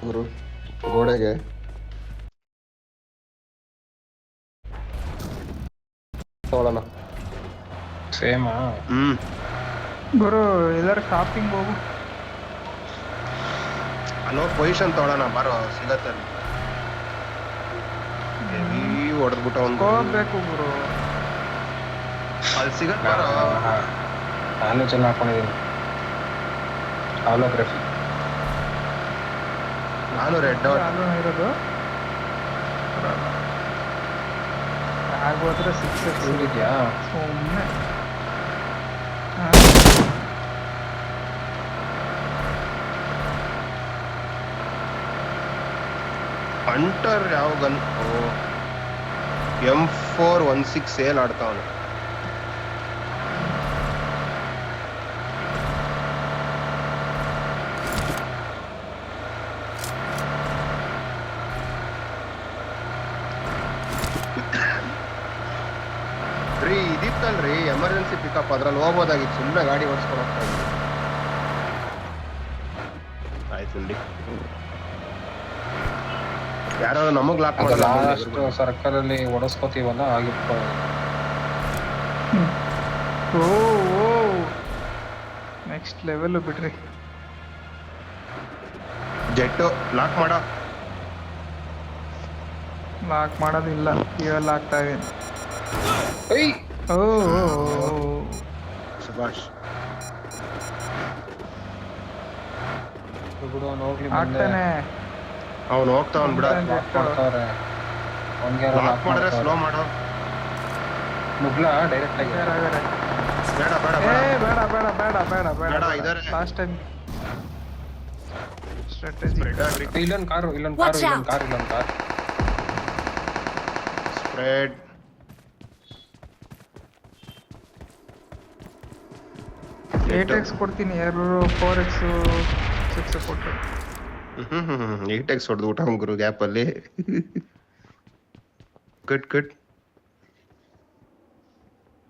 ಗುರು ಗೋಡೆಗೆ ತಗೊಳ್ಳೋಣ. ಸೇಮಾ ಗುರು ಎಲ್ಲರ ಶಾಪಿಂಗ್ ಹೋಗು. ಅಲ್ಲೋ ಪೊಸಿಷನ್ ತಗೊಳ್ಳೋಣ ಬಾರೋ ಸಿಗತ್ತಲ್ಲಿ. ಹೆವಿ ಹೊಡೆದ್ಬಿಟ್ಟ ಒಂದು ಹೋಗ್ಬೇಕು ಗುರು. ಅಲ್ಲಿ ಸಿಗತ್ ಬಾರೋ. ನಾನು ಚೆನ್ನಾಗಿ ಹಾಕೊಂಡಿದ್ದೀನಿ ಹಾಲೋಗ್ರಫಿ. ನಾನು ರೆಡ್ ಡಾಟ್ ಇರೋದು ಆಗೋದ್ರೆ 6x ಇದೆಯಾ ಸುಮ್ಮನೆ. ಹಂಟರ್ ಯಾವ ಗನ್ M416 ಸೇಲ್ ಆಡ್ತಾವನು. ರೀ ಇದಿತ್ತಲ್ರಿ ಎಮರ್ಜೆನ್ಸಿ ಪಿಕಪ್, ಅದ್ರಲ್ಲಿ ಹೋಗ್ಬೋದಾಗಿತ್ತು. ಸುಮ್ಮನೆ ಗಾಡಿ ಓಡಿಸ್ಕೊಂಡು ಹೋಗ್ತಾ ಇದ್ವಿ. ಆಯ್ತು ನೋಡಿ ಯಾರೋ ನಮಗ್ ಲಾಕ್ ಲಾಸ್ಟ್ ಸರ್ಕಲ್ ಅಲ್ಲಿ ಓಡಿಸ್ಕೋತೀವಲ್ಲ ಆಗಿತ್ತು. ನೆಕ್ಸ್ಟ್ ಲೆವೆಲ್ ಬಿಡ್ರಿ. ಜೆಟ್ಟು ಲಾಕ್ ಮಾಡ. ಲಾಕ್ ಮಾಡೋದಿಲ್ಲ, ಇವೆಲ್ಲ ಆಗ್ತಾ ಇದೆ. ಓ ಸುಭಾಷ್ ಬಿಡು ಹೋಗ್ಲಿ ಆಗ್ತಾನೆ. ಅವ್ನು ಹೋಗ್ತಾವನ್ ಬಿಡ. ಮಾಡ್ತಾವ್ರೆ ಲಾಕ್ ಮಾಡಿದ್ರೆ ಸ್ಲೋ ಮಾಡೋ. ನುಗ್ಲಾ ಡೈರೆಕ್ಟ್ ಆಗಿ ಬೇಡ ಬೇಡ ಏ ಬೇಡ ಬೇಡ ಬೇಡ ಬೇಡ ಬೇಡ ಬೇಡ. ಇದಾರೆ. Last time strategy. ಇಲ್ಲೊಂದು ಕಾರು ಇಲ್ಲೊಂದು ಕಾರು ಇಲ್ಲೊಂದು ಕಾರು ಇಲ್ಲೊಂದು ಕಾರು ಸ್ಪ್ರೆಡ್. ಏಟ್ ಎಕ್ಸ್ ಕೊಡ್ತೀನಿ, 4x 6 ಕೊಟ್ಟು. 8x ಹೊಡೆದು ಊಟ ಗುರು ಗ್ಯಾಪ್ ಅಲ್ಲಿ. Good good.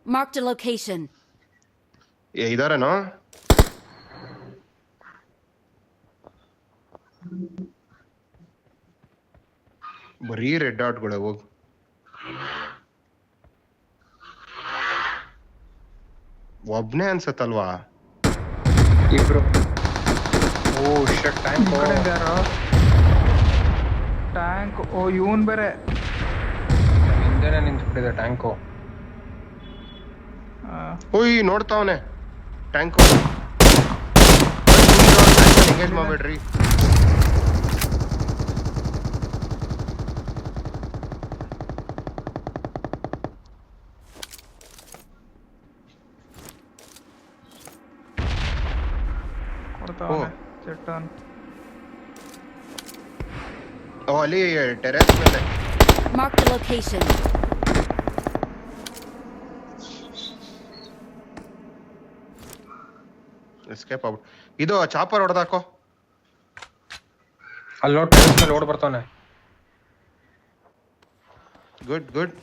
Marked a location. ಇದಾರೇನೋ. ಬರೀ ರೆಡ್ ಡಾಟ್ಗಳು ಹೋಗು. ಒಬ್ನೇ ಅನ್ಸತ್ತಲ್ವಾ? ಇಬ್ರು. ಓ ಶಟ್ ಟ್ಯಾಂಕ್ ಕಡೆಯಿಂದ ಯಾರೋ ಟ್ಯಾಂಕ್. ಓ ಇವನ್ ಬೇರೆ ಹಿಂದೆನೆ ನಿಂತ್ಬಿಟ್ಟಿದೆ ಟ್ಯಾಂಕು. ಓಯ್ ನೋಡ್ತಾವನೆ ಟ್ಯಾಂಕು. ಎಂಗೇಜ್ ಮಾಡ್ಬೇಡ್ರಿ. ಕೊಡ್ತಾವನೆ ಚೆಟ್ಟನ್. ಓ ಅಲ್ಲಿ ಟೆರೆಸ್ ಮೇಲೆ. Marked a location. Escape out. ಇದು ಚಾಪರ್ ಹೊಡೆದಾಕೋ. ಅಲ್ಲಿ ನೋಡಿ ಟೆರೆಸ್ ಮೇಲೆ ಓಡ್ ಬರ್ತಾನೆ. Good good.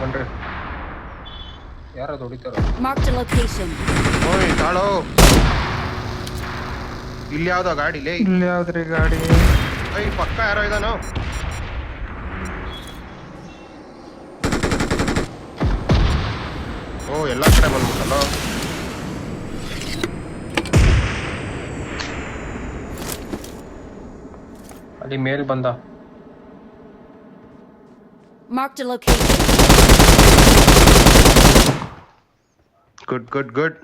ಬನ್ರಿ ಯಾರು ಹೊಡಿತಾರ. Marked a location. ಓಯ್ ತಾಳೋ. ಇಲ್ಲಿ ಯಾವ್ದೋ ಗಾಡಿ ಲೇ. ಇಲ್ಲಿ ಯಾವ್ದ್ರಿ ಗಾಡಿ? ಓಯ್ ಪಕ್ಕ ಯಾರೋ ಇದಾನೋ. ಓ ಎಲ್ಲಾ ಕಡೆ ಬಂದ್ಬಿಟ್ಟಲ್ಲ. ಅಲ್ಲಿ ಮೇಲ್ ಬಂದ. Marked a location. Good good good.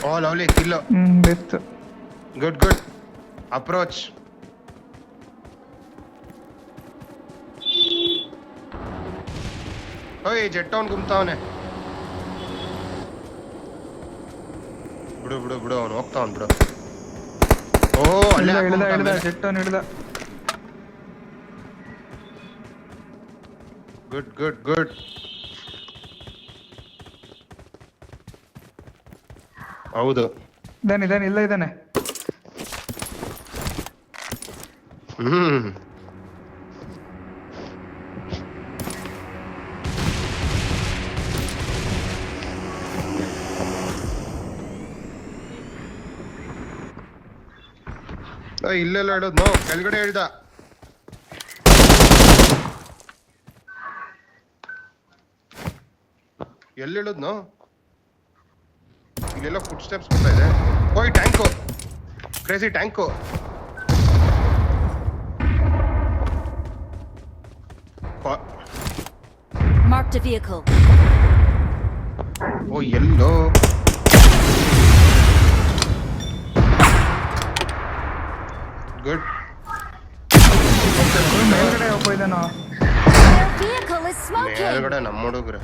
Oh lovely kill. ಬೆತ್ತು. Good good. ಅಪ್ರೋಚ್. ಓಯ್ ಜೆಟ್ ಅವ್ನು ಗುಮ್ತಾವನೆ. ಬಿಡು ಬಿಡು ಬಿಡು ಅವನು ಹೋಗ್ತಾವನ್ ಬಿಡು. ಓ ಅಲ್ಲೇ ಹಿಡ್ದ ಚೆಟ್ಟನ್ ಹಿಡ್ದ. Good good good. ಹೌದು ಇದಾನೆ ಇಲ್ಲ ಇದಾನೆ. ಇಲ್ಲೆಲ್ಲ ಹೇಳೋದು ನೋ ಕೆಳಗಡೆ ಹೇಳ್ದ. ಎಲ್ಲಿ ಹೇಳೋದ್ನೋ? ಇಲ್ಲೆಲ್ಲ ಫುಡ್ ಸ್ಟೆಪ್ಸ್ ಬರ್ತಾ ಇದೆ. ಓಯ್ tank, crazy tank. Marked a vehicle. ಓ ಎಲ್ಲೋ ಗುಡ್. ಮೇಲ್ಗಡೆ ಒಬ್ಬ ಇದ್ದಾನೋ. Their vehicle is smoking. ಮೇಲ್ಗಡೆ ನಮ್ಮ ಹುಡುಗ್ರೆ.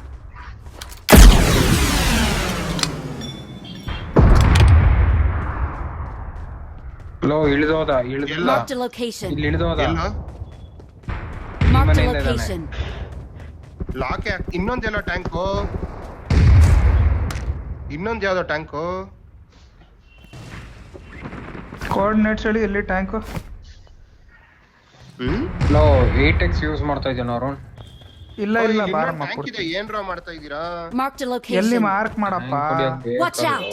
ಲೋ ಇಳಿದೋದ ಇಳಿದಿಲ್ಲ. Marked a location. ಇಲ್ಲಿ ಇಳಿದೋದ. ಎಲ್ಲ Marked a ಮನೆಯಿಂದ location. ಲಾಕ್ ಇನ್ನೊಂದೆಲ್ಲ ಟ್ಯಾಂಕು, ಇನ್ನೊಂದ್ ಯಾವ್ದೋ ಟ್ಯಾಂಕು. ಕೋಆರ್ಡಿನೇಟ್ಸ್ ಹೇಳಿ ಎಲ್ಲಿ ಟ್ಯಾಂಕು. ಲೋ 8x ಯೂಸ್ ಮಾಡ್ತಾ ಇದ್ದಾನ ಅರುಣ್. ಇಲ್ಲ ಇಲ್ಲ ಬಾರಮ್ಮ ಟ್ಯಾಂಕ್ ಇದೆ, ಏನ್ರ ಮಾಡ್ತಾ ಇದೀರಾ? Marked a ಎಲ್ಲಿ location. ಮಾರ್ಕ್ ಮಾಡಪ್ಪ. Watch out.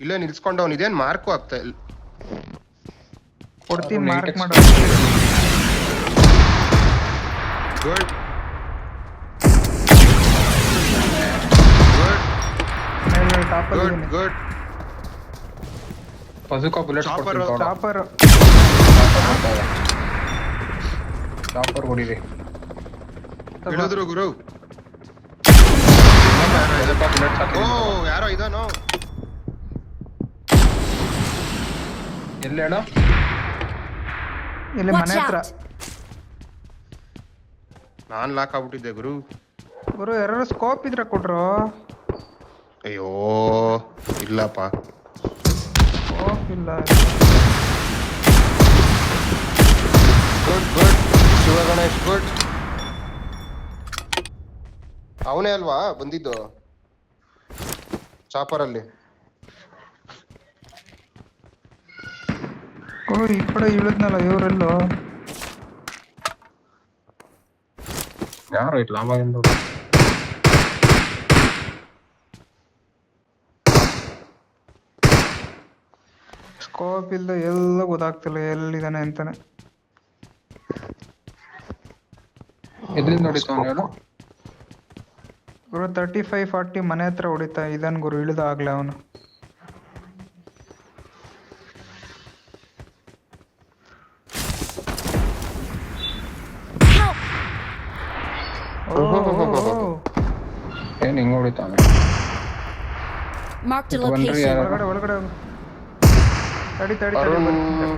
ಇಲ್ಲೇ ನಿಲ್ಸ್ಕೊಂಡವ್ನು. ಇದೇನ್ ಮಾರ್ಕು ಆಗ್ತಾ ಇಲ್ಲ. ಕೊಡ್ತೀನಿ ಅವ್ನು ಮಾರ್ಕ್ 8x ಮಾಡು. ಗುಡ್ ಗುಡ್ ಮೇಲ್ಗಡೆ ಟಾಪಲ್ಲಿ good good. Bazooka bullets Chopper. ಕೊಡ್ತೀನಿ. ಟಾಪರ್. ಚಾಪರ್ ಹೊಡಿರಿ. ಇಳಿದ್ರು ಗುರು. ಬಜೂಕಾ ಬುಲೆಟ್ಸ್ ಓ ಹಾಕಿ. ಯಾರೋ ಇದಾನೋ. ಎಲ್ಲಿ ಹೇಳು? ಇಲ್ಲಿ Watch ಮನೆ ಹತ್ರ. out. ನಾನ್ ಲಾಕ್ ಆಗ್ಬಿಟ್ಟಿದ್ದೆ ಗುರು. ಗುರು ಯಾರು ಸ್ಕೋಪ್ ಇದ್ರೆ ಕೊಡ್ರು. ಅಯ್ಯೋ ಇಲ್ಲಪ್ಪ. ಸ್ಕೋಪ್ ಇಲ್ಲ. Good good Shiva Ganesh good. ಅವನೇ ಅಲ್ವಾ ಬಂದಿದ್ದು ಚಾಪರಲ್ಲಿ? ಓ ಈ ಕಡೆ ಇಳಿದ್ನಲ್ಲ ಇವರೆಲ್ಲೋ. ಯಾರು ಇಟ್ಲ ಅವಾಗಿಂದ? ಸ್ಕೋಪ್ ಇಲ್ದ ಎಲ್ಲ ಗೊತ್ತಾಗ್ತಿಲ್ಲ ಎಲ್ಲಿದ್ದಾನೆ ಅಂತಾನೆ. ಎದ್ರಿಂದ ಹೊಡಿತು ಅವ್ನು ಹೇಳು? ಗುರು 35-40 ಮನೆ ಹತ್ರ ಹೊಡಿತಾ ಇದನ್ ಗುರು. ಇಳಿದ ಆಗ್ಲೇ ಅವನು. Help. ಏನ್ ಹಿಂಗ್ ಹೊಡಿತಾನೆ? Marked a One location. rear. ಒಳಗಡೆ ಒಳಗಡೆ ಹೋಗು. ತಡಿ ತಡಿ ತಡಿ ಅರುಣ್ ಬರ್ತೀನಿ.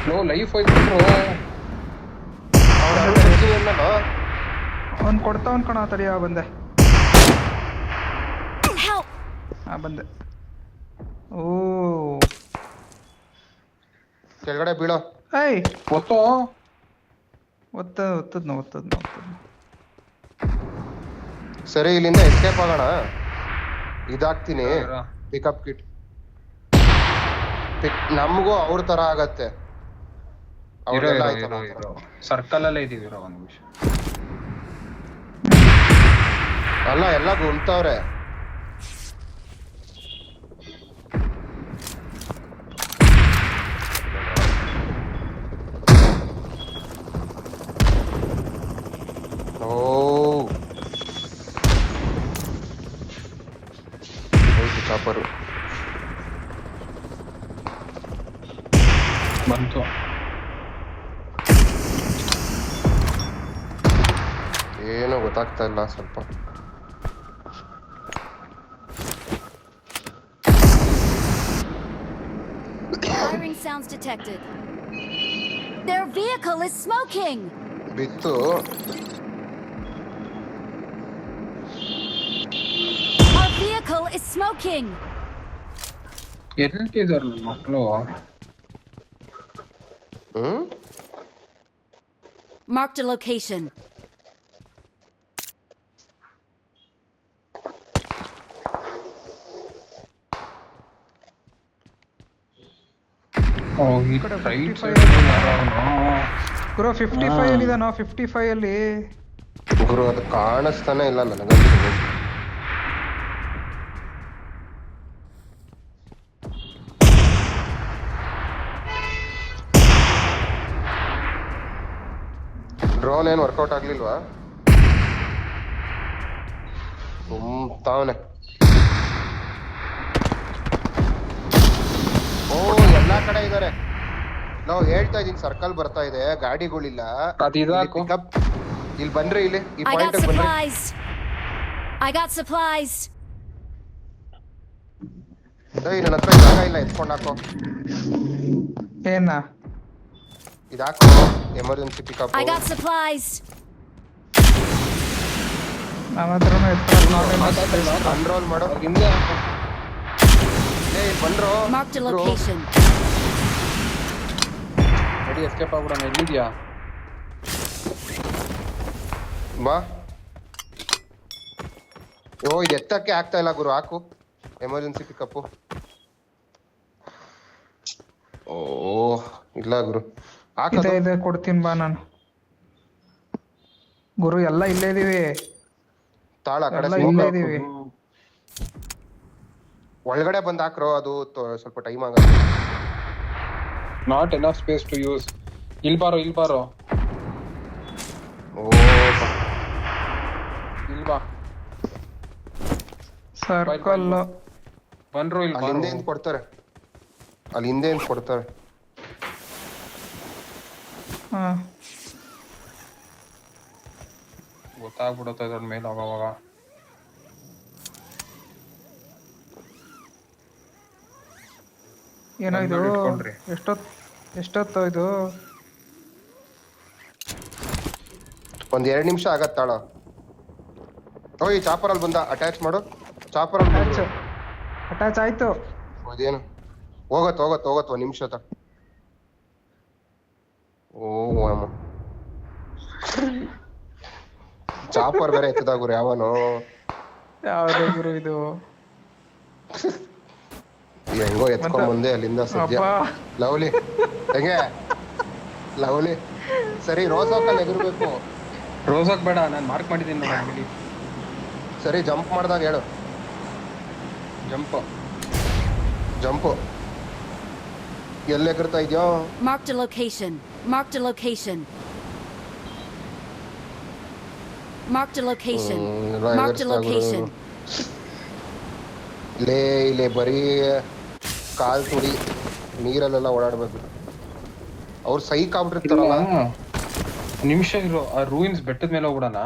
ಲೋ ಲೈಫ್ ಹೋಯ್ತು. ಅವ್ನ್ ಕೊಡ್ತಾವನ್ ಕಣ. ತಡಿ ಬಂದೆ. Help. ಬಂದೆ. ಓ ಕೆಳಗಡೆ ಬೀಳೋ. ಏಯ್ ಗೊತ್ತೋ? ಒತ್ತದ್ನು. ಸರಿ ಇಲ್ಲಿಂದ ಎಸ್ಕೇಪ್ ಆಗೋಣ. ಇದಾಗ್ತೀನಿ ಪಿಕಪ್ ಕಿಟ್. ನಮಗೂ ಅವ್ರ ತರ ಆಗತ್ತೆ. ಅವ್ರೆಲ್ಲ ಆಯ್ತಲ್ಲ. ಸರ್ಕಲ್ ಅಲ್ಲೇ ಇದೀವಿ ಒಂದ್ ನಿಮಿಷ. ಅಲ್ಲ ಎಲ್ಲ ಗುಂತವ್ರೆ. ಓ ಹೋಯ್ತು ಚಾಪರು. ಬಂತು. ಏನೋ ಗೊತ್ತಾಗ್ತಾ ಇಲ್ಲ ಸ್ವಲ್ಪ. Firing sounds detected. Their vehicle is smoking. ಬಿತ್ತು. Our vehicle is smoking. ಎಲ್ಲಿದ್ದಾರೆ ನನ್ನ ಮಕ್ಕಳು? Marked a location. ಓ ಈ ಕಡೆ ರೈಟ್ 55 ಗುರು 55 ಎಲ್ಲಿದಾನೋ? 55 ಅಲ್ಲಿ ಗುರು ಅದು ಕಾಣಿಸ್ತಾನೆ ಇಲ್ಲ ನನಗಂತೂ. ಡ್ರೋನ್ ಏನು ವರ್ಕೌಟ್ ಆಗ್ಲಿಲ್ವಾ? ತಾವನೆ. ಓ ಎಲ್ಲಾ ಕಡೆ ಇದಾರೆ. ನಾವು ಹೇಳ್ತಾ ಇದೀನಿ, ಸರ್ಕಲ್ ಬರ್ತಾ ಇದೆ, ಗಾಡಿಗಳಿಲ್ಲ. ಅದು ಇದಾಕು. ಇಲ್ಲಿ ಬನ್ರಿ, ಇಲ್ಲಿ ಈ I got ಪಾಯಿಂಟ್ ಬನ್ರಿ. supplies. I got supplies. ನನ್ನ ಹತ್ರ ಜಾಗ ಇಲ್ಲ, ಎತ್ಕೊಂಡ್ ಹಾಕೋ. ಏನ ಇದಾಕೋ, emergency pickup. I got supplies. ನಮ್ಮ ಹತ್ರನೂ ಎತ್ಕೊಂಡು ಅನ್ರೋಲ್ ಮಾಡು. ಅವ್ರ್ ಹಿಂದೆ ಹಾಕು. ಏ ಬಂದ್ರು. Marked a location. Ready escape ಆಗ್ಬಿಡೋಣ. ಎಲ್ಲಿದ್ಯಾ? ಬಾ. ಓ ಇದು ಎತ್ತಕ್ಕೆ ಆಗ್ತಾ ಇಲ್ಲ ಗುರು, ಹಾಕು ಎಮರ್ಜೆನ್ಸಿ ಪಿಕಪ್. ಓ ಇಲ್ಲ ಗುರು, ಇದೆ ಇದೆ ಕೊಡ್ತೀನಿ ಬಾ ನಾನು. ಗುರು ಎಲ್ಲ ಇಲ್ಲೇ ಇದೀವಿ, ತಾಳ ಆ ಕಡೆ ಎಲ್ಲ smoke ಇಲ್ಲೇ ಹಾಕು. ಇದೀವಿ. ಒಳಗಡೆ ಬಂದ್ ಹಾಕ್ರೋ, ಅದು ಸ್ವಲ್ಪ ಟೈಮ್ ಆಗ. Not enough space to use. ಇಲ್ಲಿ ಬಾರೋ ಓ ಇಲ್ಲಿ ಬಾ. ಸರ್ಕಲ್ ಬಂದ್ರು ಇಲ್ಲಿ ಅಲ್ಲಿ ಹಿಂದೆ ಬಾರೋ. ಏನ್ ಕೊಡ್ತಾರೆ, ಅಲ್ಲಿ ಹಿಂದೆ ಏನ್ ಕೊಡ್ತಾರೆ. ಹಾ ಗೊತ್ತಾಗ್ಬಿಡುತ್ತೆ ಅದ್ರ ಮೇಲೆ ಅವಾಗ. ಏನೋ ಇದು ಬಂದ್ಬಿಟ್ಟು ಇಟ್ಕೊಂಡ್ರಿ. ಎಷ್ಟೊತ್ತು ಇದು? ಒಂದ್ 2 ನಿಮಿಷ ಆಗತ್ ತಾಳ. ಓ ಈ ಚಾಪರ್ ಅಲ್ಲಿ ಬಂದ, ಅಟ್ಯಾಚ್ ಮಾಡು. ಚಾಪರ್ ಅಲ್ಲಿ ಬಂದು. ಅಟ್ಯಾಚ್ ಆಯ್ತು. ಅದೇನು ಹೋಗತ್ 1 ನಿಮಿಷ ತ. ಓ ಅಮ್ಮ, ಚಾಪರ್ ಬೇರೆ ಎತ್ತದ ಗುರು ಯಾವನು. ಯಾವ್ದು ಗುರು ಇದು? ಹೆಂಗೋ ಎತ್ಕೊಂಡ್ ಬಂದೆ ಅಲ್ಲಿಂದ ಸದ್ಯ. ಅಬ್ಬಾ. ಲವ್ಲಿ ಹೆಂಗೆ ಲವ್ಲಿ. ಸರಿ ರೋಸ್ ಹಾಕಲ್ಲಿ ಎಗರ್ಬೇಕು. ರೋಸಾಕ್ ಬೇಡ, ನಾನು ಮಾರ್ಕ್ ಮಾಡಿದ್ದೀನಿ ನೋಡಿ. ಸರಿ ಜಂಪ್ ಮಾಡ್ದಾಗ ಹೇಳು. ಜಂಪು ಎಲ್ಲಿ ಎಗರ್ತಾ ಇದ್ಯೋ? Marked a location. Marked a location. Marked a location. Marked a location. ಇಲ್ಲೇ ಬರೀ ಕಾಲ್ ತುಡಿ ನೀರಲ್ಲೆಲ್ಲ ಓಡಾಡ್ಬೇಕು. ಅವ್ರು ಸೈಕ್ ಆಗ್ಬಿಟ್ಟಿರ್ತಾರಲ್ಲ. ನಿಮಿಷ ಇರೋ, ಆ ರೂಯಿನ್ಸ್ ಬೆಟ್ಟದ ಮೇಲೆ ಹೋಗ್ಬಿಡೋಣ,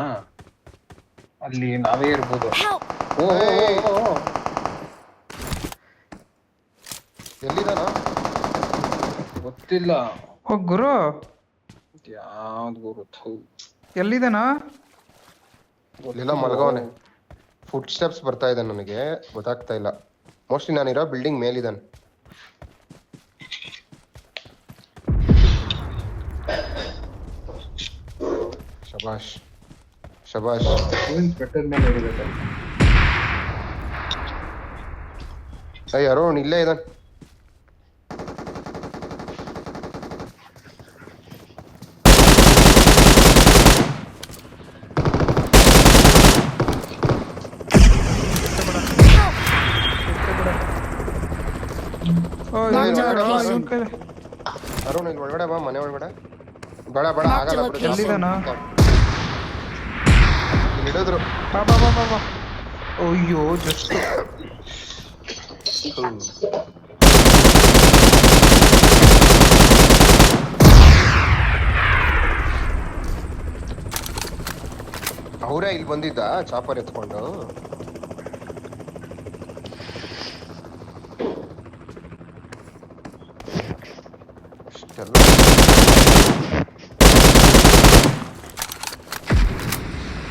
ಅಲ್ಲಿ ನಾವೇ ಇರ್ಬೋದು. Help! ಓ ಎಲ್ಲಿದಾನ ಗೊತ್ತಿಲ್ಲ. ಓ ಗುರು ಯಾವ್ದು ಗುರು? ಎಲ್ಲಿದ್ದಾನ? ಇಲ್ಲೆಲ್ಲ ಮಲ್ಗವನೆ. ಫುಟ್ ಸ್ಟೆಪ್ಸ್ ಬರ್ತಾ ಇದೆ, ನನಗೆ ಗೊತ್ತಾಗ್ತಾ ಇಲ್ಲ. ಮೋಸ್ಟ್ಲಿ ನಾನಿರೋ ಬಿಲ್ಡಿಂಗ್ ಮೇಲಿದ್ದಾನೆ. ಶಬಾಷ್ ಶಬಾಷ್. ರೂಯಿನ್ಸ್ ಬೆಟ್ಟದ ಮೇಲೆ ಇರ್ಬೇಕು. ಅಯ್ಯ ಅರುಣ್ ಇಲ್ಲೇ ಇದ್ದಾನೆ. ಓ Marked a ಇವ್ನ್ location. ಕೈಲಿ. ಅರುಣ್ ಇಲ್ಲಿ ಒಳಗಡೆ ಬಾ, ಮನೆ ಒಳಗಡೆ. ಬೇಡ Marked ಆಗಲ್ಲ location. ಎಲ್ಲಿದಾನ? ಇಲ್ಲಿ ಹಿಡಿದ್ರು. ಬಾ ಬಾ ಬಾ ಬಾ ಬಾ. ಅಯ್ಯೋ ಜಸ್ಟ್ ಅವರೇ ಇಲ್ಲಿ ಬಂದಿದ್ದ ಚಾಪರ್ ಎತ್ಕೊಂಡು.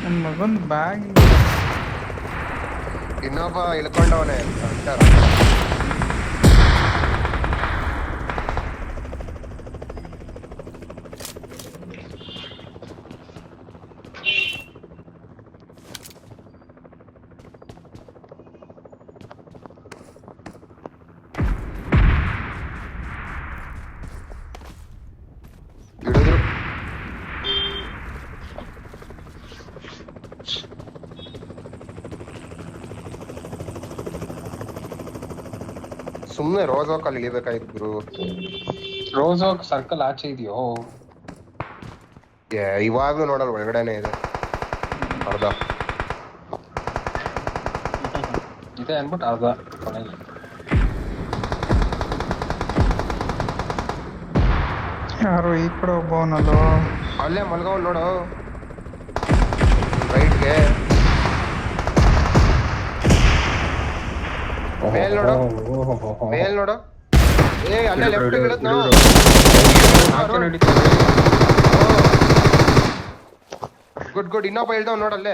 ನನ್ನ ಮಗನ್ ಬ್ಯಾಗ್. ಇನ್ನೊಬ್ಬ ಇಳ್ಕೊಂಡವನೆ ಅಂತಾರ. ಹಿಡಿದ್ರು. ಸುಮ್ನೆ ರೋಸ್ ವಾಕಲ್ಲಿ ಇಳಿಬೇಕಾಯ್ತು ಗುರು. ರೋಸ್ ಸರ್ಕಲ್ ಆಚೆ ಇದೆಯೋ? ಇವಾಗ್ಲೂ ನೋಡಲ್ ಒಳಗಡೆನೆ ಇದೆ ಅರ್ಧ. ಇದೆ ಅನ್ಬಿಟ್ಟು ಅರ್ಧ ಕೊನೆಗೆ. ಯಾರು ಈ ಕಡೆ ಒಬ್ಬವನಲ್ಲೋ. ಅಲ್ಲೇ ಮಲ್ಗವ್ ನೋಡು ರೈಟ್ಗೆ ಮೇಲ್ ನೋಡು ಮೇಲ್ ನೋಡು. ಅಲ್ಲೇ ಲೆಫ್ಟ್ ಇಳಿದ್ ನಾವು. Good good. ಇನ್ನೊಬ್ಬ ಇಳ್ದವ್ ನೋಡಲ್ಲೇ.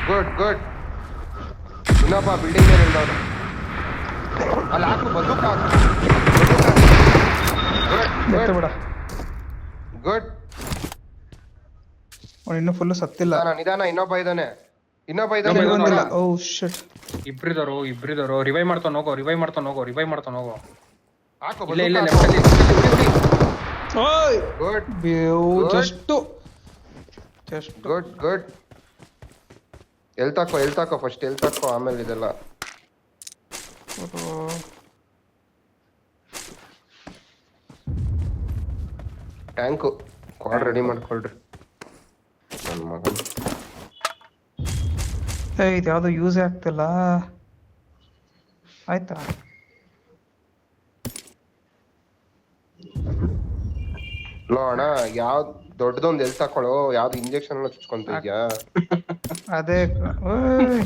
Good good. ಇನ್ನೊಬ್ಬ ಬಿಲ್ಡಿಂಗ್ ಮೇಲೆ ಇಳ್ದವ್ನು. ಅಲ್ಲಿ ಹಾಕು ಬಂದೂಕ್ ಹಾಕು. ಎತ್ತು ಬಿಡ. ಗುಡ್. ಅವ್ನು ಇನ್ನೂ ಫುಲ್ ಸತ್ತಿಲ್ಲ. ನಿಧಾನ. ಇನ್ನೊಬ್ಬ ಇದ್ದಾನೆ. ಇಲ್ಲಿ ಬಂದಿಲ್ಲ. ಓ ಶಿಟ್. ಇಬ್ರಿದಾರು ರಿವೈವ್ ಮಾಡ್ತಾನ ಹೋಗೋ. ಹಾಕು ಇಲ್ಲ ಇಲ್ಲ ಬಂದೂಕ್ ಲೆಫ್ಟ್ ಹಾಕು. ಅಲ್ಲಿ. ಓಯ್ ಗುಡ್ ಜಸ್ಟ್ ಗುಡ್ ಗುಡ್. ಎಲ್ತಾಕೋ ಫಸ್ಟ್ ಎಲ್ತಾಕೋ ಆಮೇಲೆ ಇದೆಲ್ಲ. ಟ್ಯಾಂಕು ಕ್ವಾಡ್ ರೆಡಿ ಮಾಡ್ಕೊಳ್ರಿ ನನ್ನ ಮಗನ್. ಇದು ಯಾವ್ದು ಯೂಸ್ ಆಗ್ತಿಲ್ಲ. ಆಯ್ತಾ ಲೋ ಅಣ್ಣ ಯಾವ್ದು ದೊಡ್ಡದೊಂದು ಎಲ್ ತಕೊಳ್ಳೋ. ಯಾವ್ದು ಇಂಜೆಕ್ಷನ್ ಎಲ್ಲ ಚುಚ್ಕೊಂತ ಇದ್ಯಾ? ಅದೇ. ಓಯ್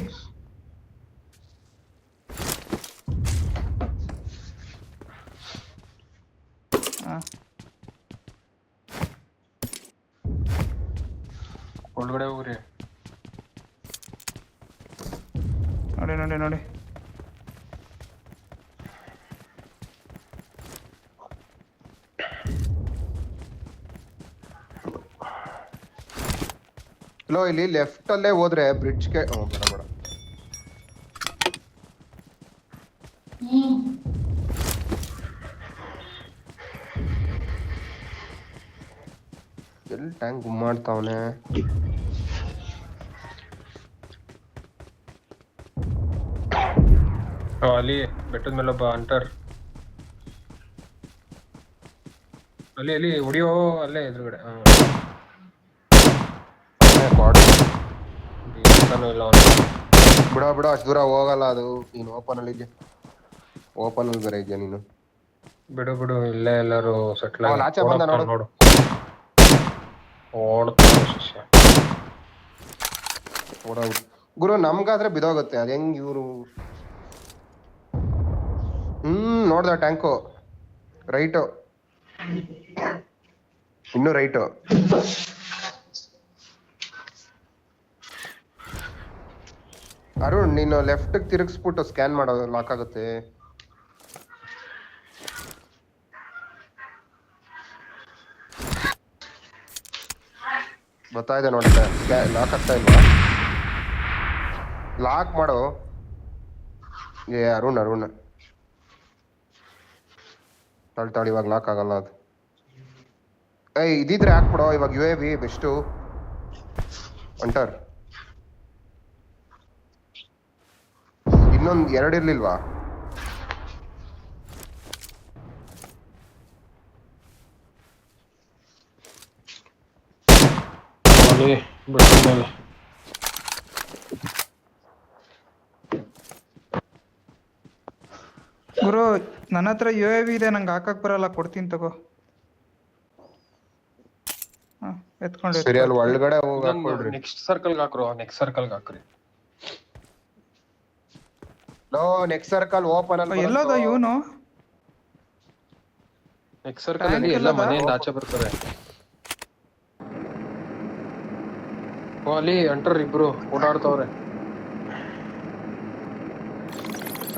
ಒಳಗಡೆ ಹೋಗ್ರಿ. ನೋಡಿ. ಲೋ ಇಲ್ಲಿ ಲೆಫ್ಟ್ ಅಲ್ಲೇ ಹೋದ್ರೆ ಬ್ರಿಡ್ಜ್ಗೆ ಬೇಡ. ಎಲ್ಲಿ ಟ್ಯಾಂಕ್ ಗುಮ್ ಮಾಡ್ತಾವನೆ. ಅಲ್ಲಿ ಬೆಟ್ಟದ ಮೇಲೆ ಒಬ್ಬ ಅಂಟರ್. ಅಲ್ಲಿ ಹೊಡಿಯೋ. ಅಲ್ಲೇ ಎದುರುಗಡೆ. ಬಿಡ ಅಷ್ಟು ದೂರ ಹೋಗಲ್ಲ ಅದು. ನೀನು ಓಪನ್ ಅಲ್ಲಿ ಬೇರೆ ಇದೆಯಾ ನೀನು? ಬಿಡು ಇಲ್ಲೇ ಎಲ್ಲರೂ ಸೆಟ್ಲ್ ಆಚೆ ಬಂದ ನೋಡು. ಶಿಷ್ಯ ಗುರು ನಮ್ಗಾದ್ರೆ ಬಿದೋಗುತ್ತೆ. ಅದ್ ಹೆಂಗ್ ಇವ್ರು? ನೋಡ್ದ ಟ್ಯಾಂಕು ರೈಟು. ಇನ್ನು ರೈಟು. ಅರುಣ್ ನೀನು ಲೆಫ್ಟ್ ತಿರುಗಿಸ್ಬಿಟ್ಟು ಸ್ಕ್ಯಾನ್ ಮಾಡೋದು ಲಾಕ್ ಆಗುತ್ತೆ. ಬರ್ತಾ ಇದೆ ನೋಡಿ. ಲಾಕ್ ಆಗ್ತಾ ಇಲ್ವಾ? ಲಾಕ್ ಮಾಡು. ಅರುಣ್ ತಳ್ತಾಳಿ. ಇವಾಗ ಲಾಕ್ ಆಗಲ್ಲ ಅದು. ಇದಿದ್ರೆ ಹಾಕ್ಬಿಡೋ ಇವಾಗ. UAV best. ಅಂಟರ್ ಇನ್ನೊಂದು 2 ಇರ್ಲಿಲ್ವಾ? ಗುರು ನನ್ನ ಹತ್ರ UAV ಇದೆ. ನಂಗೆ ಹಾಕಕ್ ಬರಲ್ಲ. ಕೊಡ್ತೀನಿ ತಗೋ. ಎತ್ಕೊಂಡು ಸರಿ ಅಲ್ಲಿ ಒಳಗಡೆ ಹೋಗಿ ಹಾಕೊಳ್ರಿ. ನೆಕ್ಸ್ಟ್ ಸರ್ಕಲ್ಗೆ ಹಾಕ್ರಿ. ನೋ ನೆಕ್ಸ್ಟ್ ಸರ್ಕಲ್ ಓಪನ್ ಅಲ್ಲಿ. ಎಲ್ಲೋದ ಇವನು? ನೆಕ್ಸ್ಟ್ ಸರ್ಕಲ್ ಅಲ್ಲಿ ಎಲ್ಲ ಮನೆಯಿಂದ ಆಚೆ ಬರ್ತಾರೆ. ಅಲ್ಲಿ ಅಂಟರ್ ಇಬ್ರು ಓಡಾಡ್ತವ್ರೆ.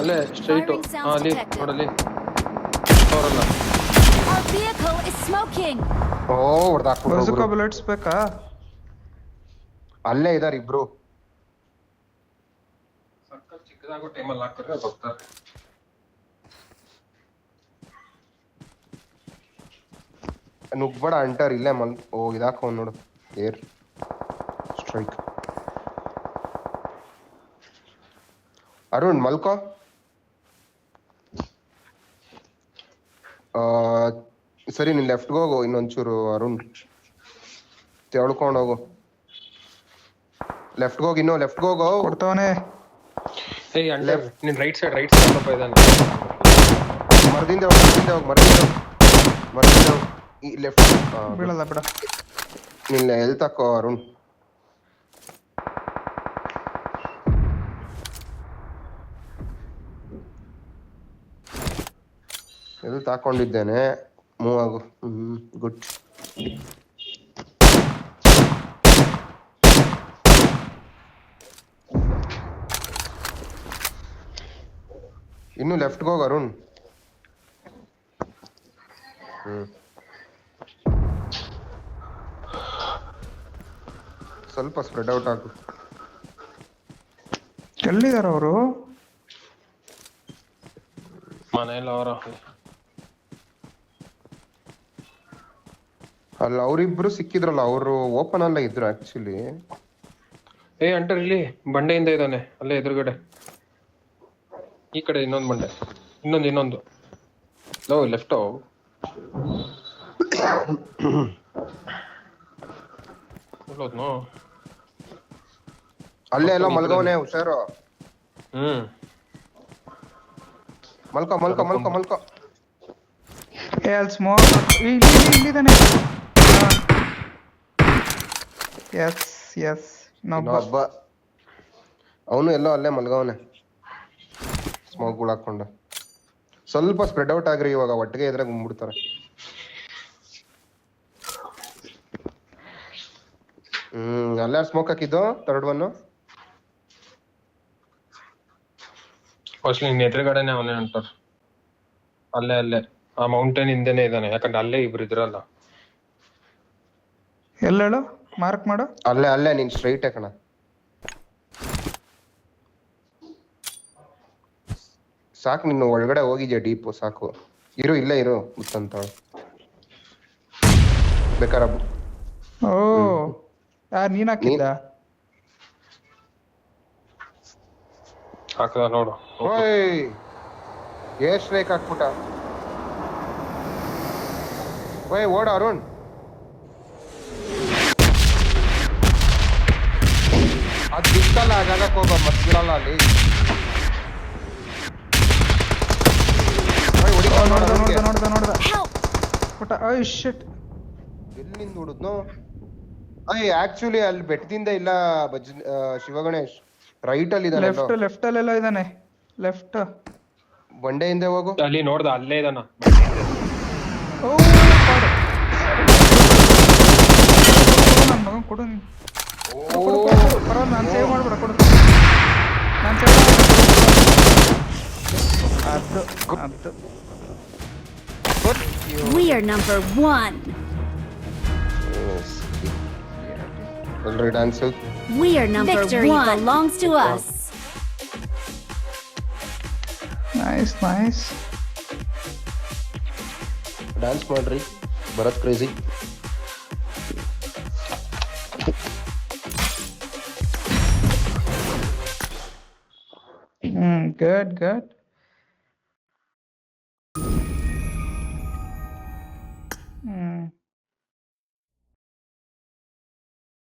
ಅಲ್ಲೇ ಸ್ಟ್ರೈಟ್. ಅಲ್ಲಿ ನೋಡಲ್ಲಿ ಅವರಲ್ಲ. Our vehicle is smoking. Bazooka bullets ಬೇಕಾ? ಅಲ್ಲೇ ಇದಾರೆ ಇಬ್ರು. ಸರ್ಕಲ್ ಚಿಕ್ಕದಾಗೋ ಟೈಮಲ್ಲಿ ಹಾಕಿದ್ರೆ ಬರ್ತಾರೆ. ನುಗ್ಬೇಡ ಅಂಟರ್. ಇಲ್ಲೇ ಇದಾಕ ನೋಡು. Air strike. ಅರುಣ್ ಮಲ್ಕೋ. ಸರಿ ನೀನ್ ಲೆಫ್ಟ್ಗೆ ಹೋಗು ಇನ್ನೊಂಚೂರು ಅರುಣ್ ತೆಳ್ಕೊಂಡು ಹೋಗು ಲೆಫ್ಟ್ಗೆ ಹೋಗಿ ಇನ್ನೂ ಲೆಫ್ಟ್ಗೆ ಹೋಗು ಕೊಡ್ತವನೆ. ಏಯ್ ಅಂಡರ್ ನಿನ್ ರೈಟ್ ಸೈಡ್ ಒಬ್ಬ ಇದ್ದಾನೆ. ಮರದಿಂದ ಹೋಗು ಈ ಲೆಫ್ಟ್ ಬೀಳಲ್ಲ ಬಿಡ. ನಿನ್ನ ಎಲ್ ತಕ್ಕೋ ಅರುಣ್. ಎಲ್ಲಿ ತಾಕೊಂಡಿದ್ದೇನೆ ಮೂವ್ ಆಗು. ಗುಡ್. ಇನ್ನು ಲೆಫ್ಟ್ಗೆ ಹೋಗು ಅರುಣ್. ಸ್ವಲ್ಪ ಸ್ಪ್ರೆಡ್ ಔಟ್ ಆಗು. ಎಲ್ಲಿದಾರ ಅವರು? ಮನೆಯಲ್ಲಿ ಅವರ ಅಲ್ಲ ಅವ್ರಿಬ್ರು ಸಿಕ್ಕಿದ್ರಲ್ಲ ಅವರು ಓಪನ್ ಅಲ್ಲ ಇದ್ರು ಆಕ್ಚುಲಿ. ಏ ಅಂಟರ್ ಇಲ್ಲಿ ಬಂಡೆಯಿಂದ ಇದ್ದಾನೆ ಅಲ್ಲೇ ಎದುರುಗಡೆ. ಈ ಕಡೆ ಇನ್ನೊಂದು ಬಂಡೆ, ಇನ್ನೊಂದು ಲೋ ಲೆಫ್ಟ್. ಹೋದ್ನೋ ಅಲ್ಲೇ ಎಲ್ಲ ಮಲ್ಗವನೆ ಹುಷಾರು. ಮಲ್ಕೋ. ಏ ಅಲ್ಲಿ ಸ್ಮೋಕ್ ಇಲ್ಲಿದ್ದಾನೆ. ಎಸ್ ಇನ್ನೊಬ್ಬ ಅವನು ಎಲ್ಲೋ ಅಲ್ಲೇ ಮಲ್ಗವನೆ ಸ್ಮೋಕ್ ಹಾಕೊಂಡು. ಸ್ವಲ್ಪ ಸ್ಪ್ರೆಡ್ ಔಟ್ ಆಗ್ರಿ, ಇವಾಗ ಒಟ್ಟಿಗೆ ಎದ್ರಾಗ ಮುಂಬಿಡ್ತಾರೆ. ಅಲ್ಲೇ ಸ್ಮೋಕ್ ಹಾಕಿದ್ದು ಥರ್ಡ್ ಒನ್. ಫಸ್ಟ್ ನಿನ್ ಎದುರುಗಡೆನೆ ಅವನೇ ಅಂಟರ್. ಅಲ್ಲೇ ಆ ಮೌಂಟೇನ್ ಹಿಂದೆನೆ ಇದ್ದಾನೆ, ಯಾಕಂದ್ರೆ ಅಲ್ಲೇ ಇಬ್ರು ಇದ್ರಲ್ಲ. ಎಲ್ಲೇಳು ಮಾರ್ಕ್ ಮಾಡು. ಅಲ್ಲೇ ನೀನ್ ಸ್ಟ್ರೈಟ್ ಕಣ. ಸಾಕು, ನಿನ್ನ ಒಳಗಡೆ ಹೋಗಿದ್ಯಾ ಡೀಪು, ಸಾಕು. ಇರು ಮುತ್ತಂತ ಬೇಕಾರ. ಓ ನೀನ್ ಹಾಕಿದ್ದ? ಹಾಕದ ನೋಡು. ಓಯ್ ಏರ್ ಸ್ಟ್ರೈಕ್ ಹಾಕ್ಬಿಟ್ಟ. ಓಯ್ ಓಡ ಅರುಣ್. ಅದ್ ಬಿತ್ತಲ್ಲ ಆ ಜಾಗಕ್ಕೆ ಹೋಗ, ಮತ್ ಬಿಡಲ್ಲ ಅಲ್ಲಿ. ನೋಡ್ದ ಪುಟ. ಓಯ್ ಶಿಟ್, ಎಲ್ಲಿಂದ ಹುಡುದ್ನೋ? ಆಕ್ಚುಲಿ ಅಲ್ಲಿ ಬೆಟ್ಟದಿಂದ ಇಲ್ಲ ಶಿವಗಣೇಶ್, ರೈಟ್ ಅಲ್ಲಿ ಇದ್ದಾನೆ. ಲೆಫ್ಟ್ ಅಲ್ಲೆಲ್ಲ ಇದ್ದಾನೆ. ಲೆಫ್ಟ್ ಬಂಡೆ ಹಿಂದೆ ಹೋಗು. ಅಲ್ಲಿ ನೋಡ್ದ ಅಲ್ಲೇ ಇದಾನ. ಓ ನನ್ನ ಮಗನ್ ಕೊಡು ನೀನು. ಪರವಾಗಿಲ್ಲ, ನಾನು ಸೇವ್ ಮಾಡ್ಬಿಡ, ಕೊಡು. ನಾನು ಸೇವ್ ಅದು We are number 1. Already dance. We are number Victory 1. Victory belongs to us. Nice. Dance ಮಾಡ್ರಿ ಭರತ್ ಕ್ರೇಜಿ. ಗುಡ್